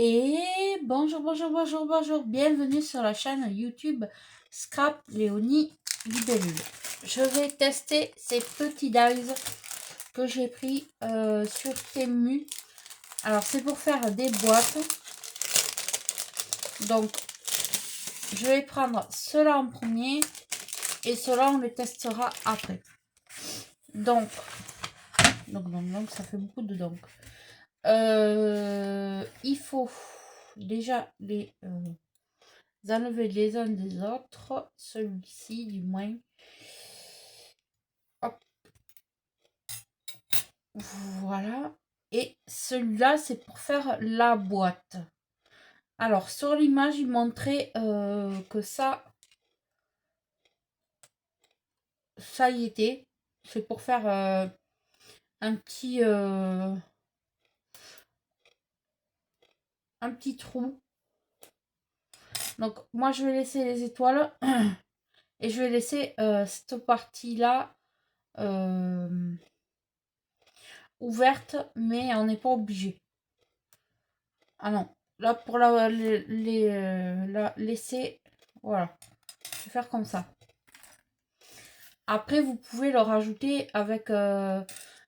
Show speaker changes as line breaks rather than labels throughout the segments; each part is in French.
Et bonjour, bonjour, bonjour, bonjour. Bienvenue sur la chaîne YouTube Scrap Léonie Libellule. Je vais tester ces petits dies que j'ai pris sur Temu. Alors, c'est pour faire des boîtes. Donc, je vais prendre cela en premier et cela, on les testera après. Donc, ça fait beaucoup de donc. Il faut déjà les enlever les uns des autres. Celui-ci, du moins. Hop. Voilà. Et celui-là, c'est pour faire la boîte. Alors, sur l'image, il montrait que ça y était. C'est pour faire un petit trou. Donc, moi, je vais laisser les étoiles. Et je vais laisser cette partie-là ouverte, mais on n'est pas obligé. Ah non, là pour la laisser, voilà, je vais faire comme ça. Après, vous pouvez le rajouter avec un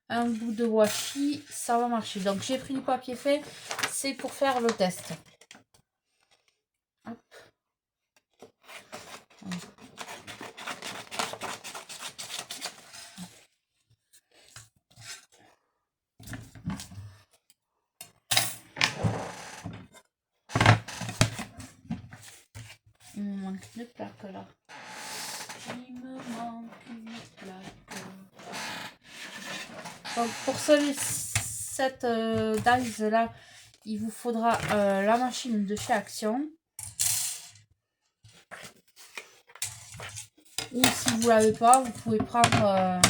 bout de washi, ça va marcher. Donc j'ai pris du papier fait, c'est pour faire le test. Hop. Il me manque une plaque là. Il me manque une plaque. Donc pour cette dies là, il vous faudra la machine de chez Action. Ou si vous l'avez pas, vous pouvez prendre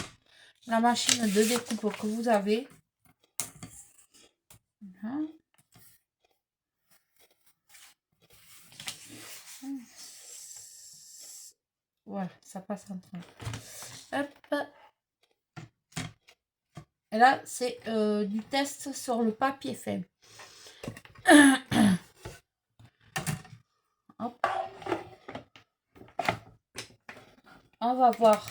la machine de découpe que vous avez. Voilà, ça passe en train. Hop. Et là, c'est du test sur le papier fait. Hop. On va voir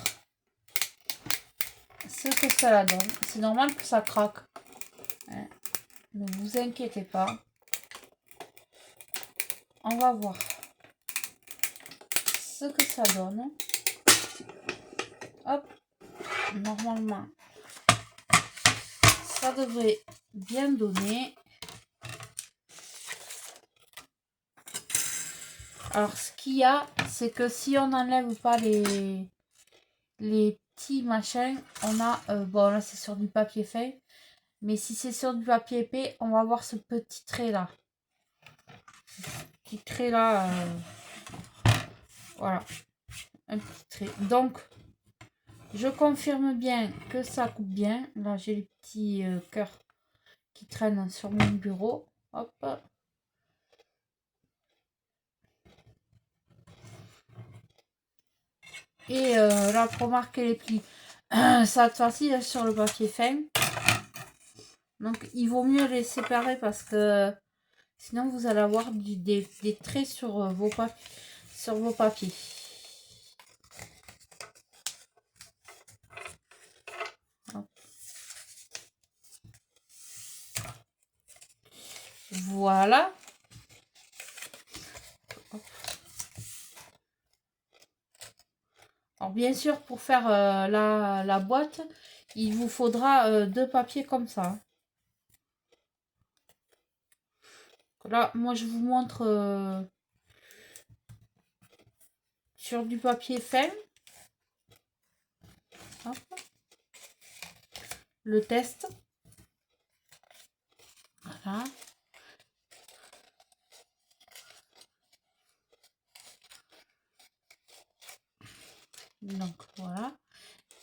ce que ça donne. C'est normal que ça craque. Hein. Ne vous inquiétez pas. On va voir ce que ça donne. Hop. Normalement, ça devrait bien donner. Alors, ce qu'il y a, c'est que si on n'enlève pas les petits machins, on a... bon, là, c'est sur du papier fait. Mais si c'est sur du papier épais, on va voir ce petit trait là. Petit trait là. Voilà. Un petit trait. Donc, je confirme bien que ça coupe bien. Là, j'ai les petits cœurs qui traînent sur mon bureau. Hop. Et là, pour marquer les plis, ça va être facile sur le papier fin. Donc, il vaut mieux les séparer parce que sinon, vous allez avoir des traits sur vos papiers. Hop. Voilà. Alors bien sûr, pour faire la boîte, il vous faudra deux papiers comme ça. Là, moi je vous montre sur du papier fin. Hop. Le test. Voilà. Donc voilà.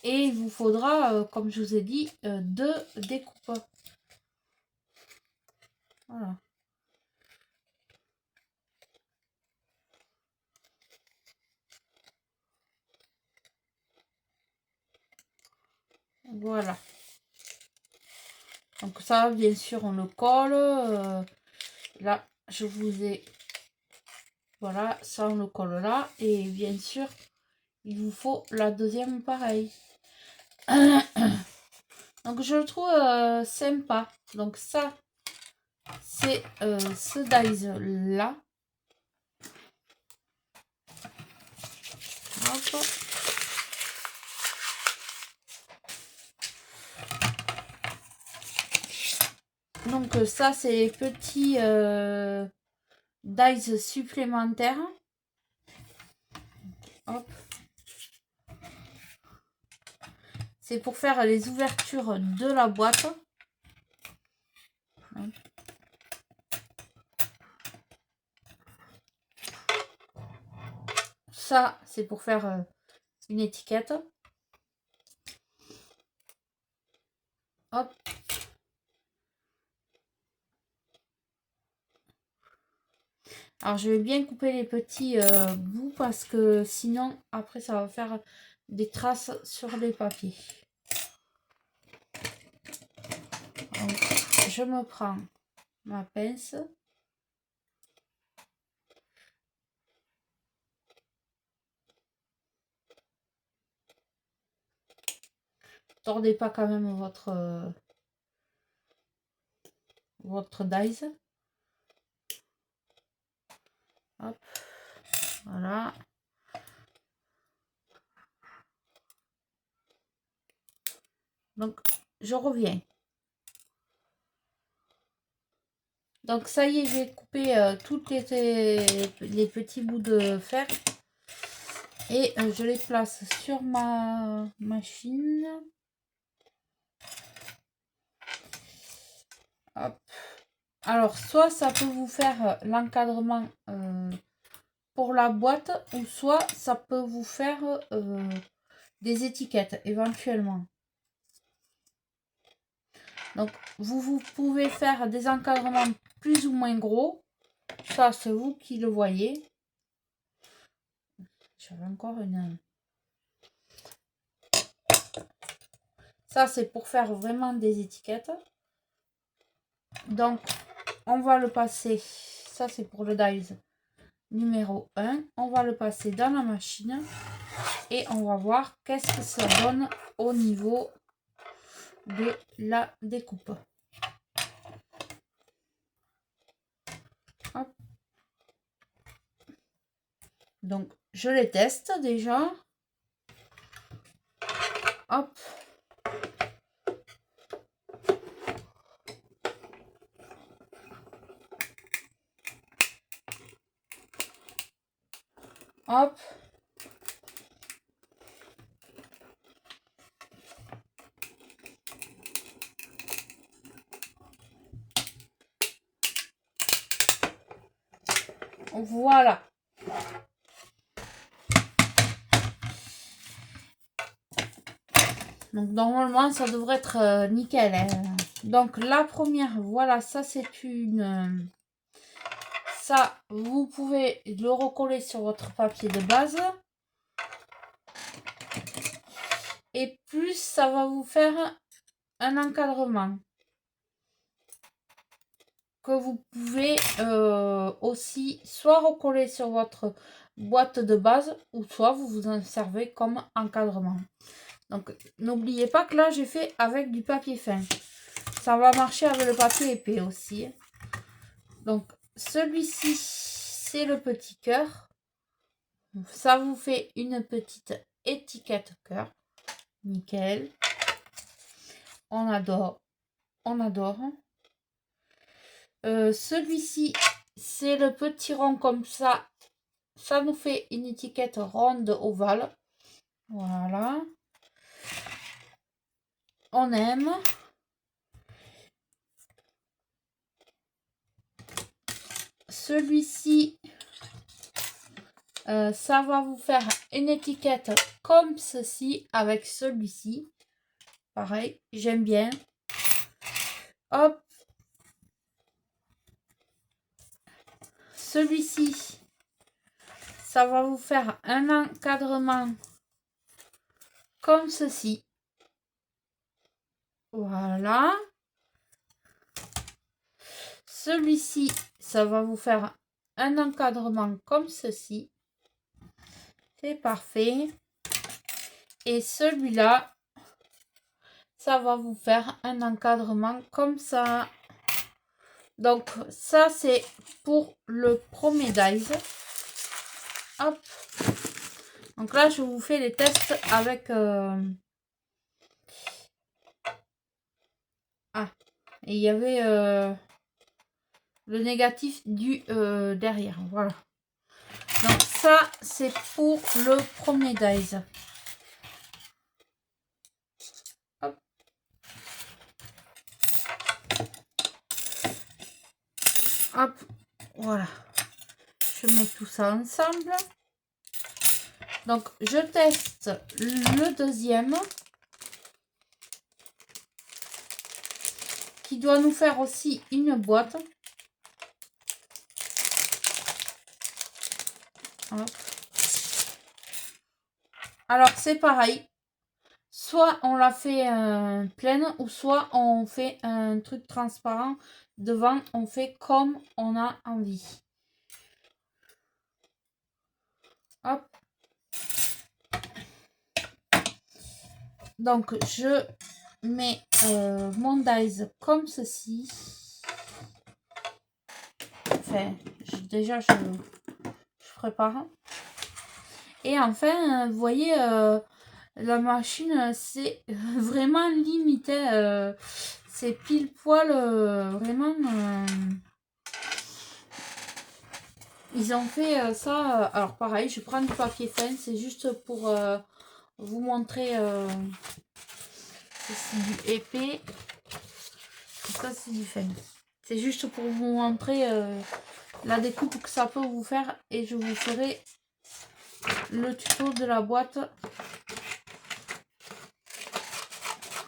Et il vous faudra, comme je vous ai dit, deux découpes. Voilà. Voilà. Donc ça, bien sûr, on le colle. Là, je vous ai... Voilà, ça on le colle là. Et bien sûr, il vous faut la deuxième pareil. Donc je le trouve sympa. Donc ça, c'est ce dies là. Hop. Donc ça, c'est les petits dies supplémentaires. Hop. C'est pour faire les ouvertures de la boîte. Hop. Ça, c'est pour faire une étiquette. Hop. Alors, je vais bien couper les petits bouts parce que sinon, après, ça va faire des traces sur les papiers. Donc, je me prends ma pince. Tordez pas quand même votre dies. Hop. Voilà. Donc, je reviens. Donc, ça y est, j'ai coupé toutes les petits bouts de fer. Et je les place sur ma machine. Hop. Alors, soit ça peut vous faire l'encadrement pour la boîte, ou soit ça peut vous faire des étiquettes éventuellement. Donc, vous pouvez faire des encadrements plus ou moins gros. Ça, c'est vous qui le voyez. J'avais encore une... Ça, c'est pour faire vraiment des étiquettes. Donc, on va le passer. Ça, c'est pour le dies numéro 1. On va le passer dans la machine. Et on va voir qu'est-ce que ça donne au niveau de la découpe. Hop. Donc, je les teste déjà. Hop. Hop. Voilà. Donc normalement ça devrait être nickel. Hein. Donc la première, voilà, ça c'est une... ça, vous pouvez le recoller sur votre papier de base. Et plus ça va vous faire un encadrement. Que vous pouvez aussi soit recoller sur votre boîte de base, ou soit vous vous en servez comme encadrement. Donc n'oubliez pas que là j'ai fait avec du papier fin. Ça va marcher avec le papier épais aussi. Donc celui-ci c'est le petit cœur. Ça vous fait une petite étiquette cœur. Nickel. On adore. On adore. Celui-ci c'est le petit rond comme ça. Ça nous fait une étiquette ronde ovale. Voilà. On aime. Celui-ci, ça va vous faire une étiquette comme ceci avec celui-ci. Pareil, j'aime bien. Hop. Celui-ci, ça va vous faire un encadrement comme ceci. Voilà. Celui-ci, ça va vous faire un encadrement comme ceci. C'est parfait. Et celui-là, ça va vous faire un encadrement comme ça. Donc ça c'est pour le premier dies. Hop. Donc là je vous fais les tests avec et il y avait le négatif du derrière. Voilà. Donc ça c'est pour le premier dies. Hop. Hop. Voilà. Je mets tout ça ensemble. Donc, je teste le deuxième. Qui doit nous faire aussi une boîte. Hop. Alors, c'est pareil. Soit on la fait pleine, ou soit on fait un truc transparent. Devant, on fait comme on a envie. Hop. Donc, je mets mon dies comme ceci. Enfin, déjà, je prépare. Et enfin, vous voyez, la machine, c'est vraiment limité. C'est pile poil, vraiment... ils ont fait ça. Alors pareil, je prends du papier fin. C'est juste pour vous montrer. C'est du épais. Et ça, c'est du fin. C'est juste pour vous montrer la découpe que ça peut vous faire. Et je vous ferai le tuto de la boîte.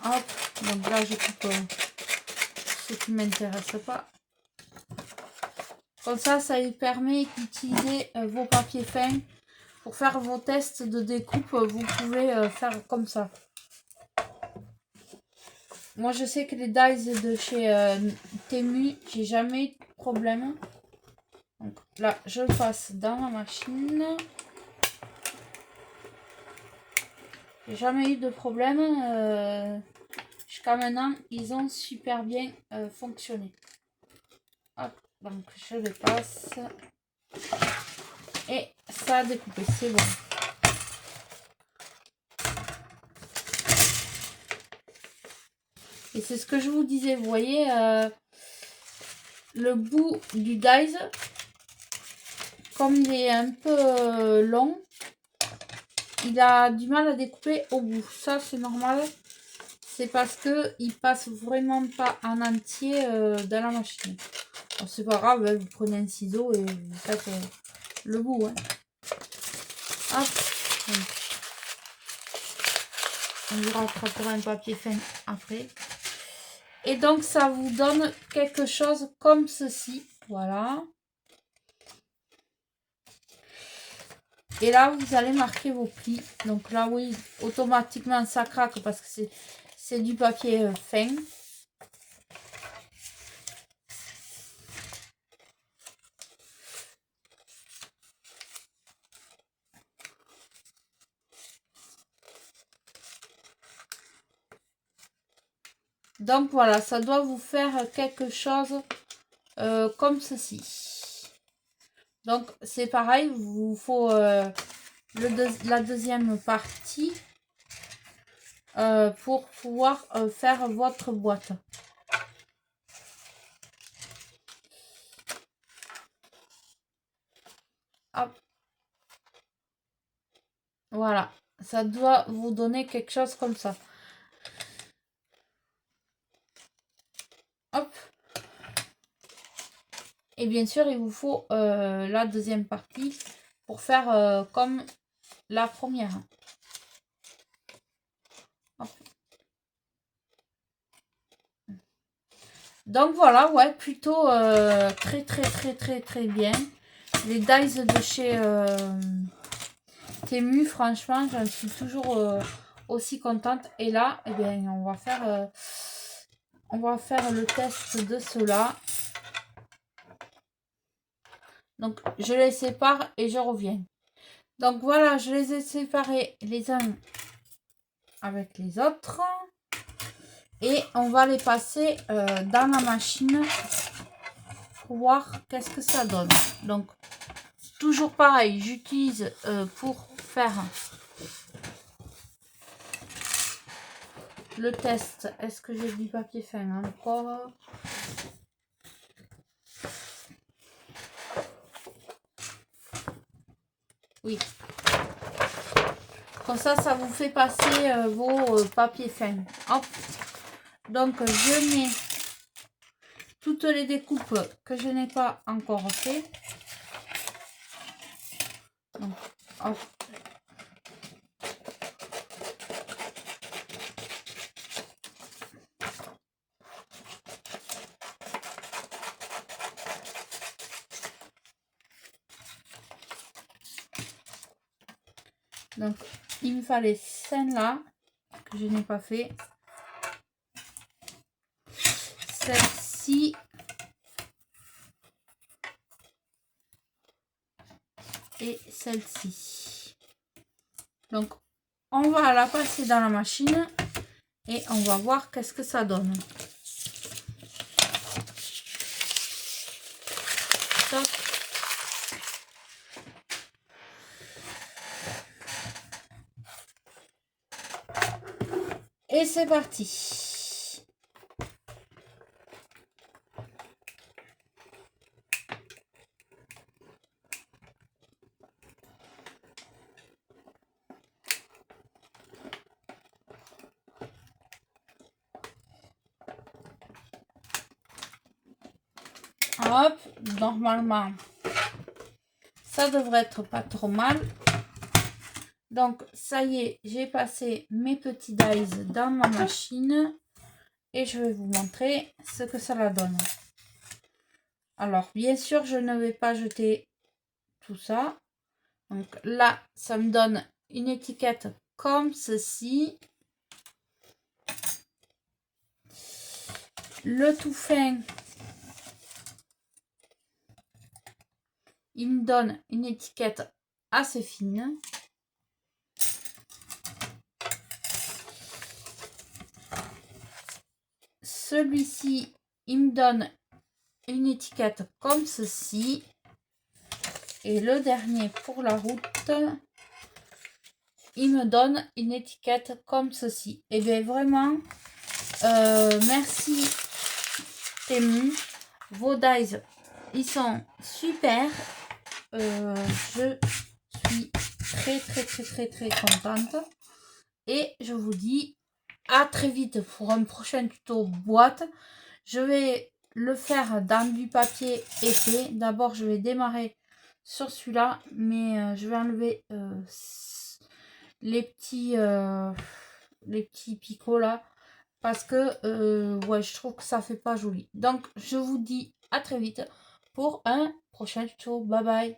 Hop. Donc là, je coupe ce qui ne m'intéresse pas. Comme ça lui permet d'utiliser vos papiers fins pour faire vos tests de découpe. Vous pouvez faire comme ça. Moi, je sais que les dies de chez Temu, j'ai jamais eu de problème. Donc là, je le passe dans la machine. J'ai jamais eu de problème. Jusqu'à maintenant, ils ont super bien fonctionné. Hop, donc je le passe. Et ça a découpé, c'est bon. Et c'est ce que je vous disais, vous voyez, le bout du dies, comme il est un peu long, il a du mal à découper au bout. Ça, c'est normal. C'est parce que il passe vraiment pas en entier dans la machine. C'est pas grave, hein, vous prenez un ciseau et vous faites le bout. Hein. Hop. Donc, on lui rattrapera un papier fin après. Et donc, ça vous donne quelque chose comme ceci. Voilà. Et là, vous allez marquer vos plis. Donc là, oui, automatiquement, ça craque parce que c'est du papier fin. Donc voilà, ça doit vous faire quelque chose comme ceci. Donc c'est pareil, il vous faut la deuxième partie pour pouvoir faire votre boîte. Hop. Voilà, ça doit vous donner quelque chose comme ça. Hop. Et bien sûr, il vous faut la deuxième partie pour faire comme la première. Hop. Donc voilà, ouais, plutôt très bien. Les dies de chez Temu, franchement, j'en suis toujours aussi contente. Et là, eh bien, on va faire le test de cela. Donc, je les sépare et je reviens. Donc, voilà, je les ai séparés les uns avec les autres. Et on va les passer dans la machine pour voir qu'est-ce que ça donne. Donc, toujours pareil, j'utilise pour faire le test. Est-ce que j'ai du papier fin encore? Oui. Comme ça vous fait passer vos papiers fins. Hop. Donc, je mets toutes les découpes que je n'ai pas encore fait. Donc, hop. Donc, il me fallait celle-là que je n'ai pas fait. Celle-ci. Et celle-ci. Donc, on va la passer dans la machine et on va voir qu'est-ce que ça donne. Top. Et c'est parti. Hop, normalement, ça devrait être pas trop mal. Donc, ça y est, j'ai passé mes petits dies dans ma machine et je vais vous montrer ce que ça la donne. Alors, bien sûr, je ne vais pas jeter tout ça. Donc là, ça me donne une étiquette comme ceci. Le tout fin, il me donne une étiquette assez fine. Celui-ci, il me donne une étiquette comme ceci. Et le dernier pour la route, il me donne une étiquette comme ceci. Et bien vraiment, merci Temu. Vos dies, ils sont super. Je suis très contente. Et je vous dis à très vite pour un prochain tuto boîte. Je vais le faire dans du papier épais. D'abord, je vais démarrer sur celui-là, mais je vais enlever les petits picots là, parce que ouais, je trouve que ça fait pas joli. Donc, je vous dis à très vite pour un prochain tuto. Bye bye.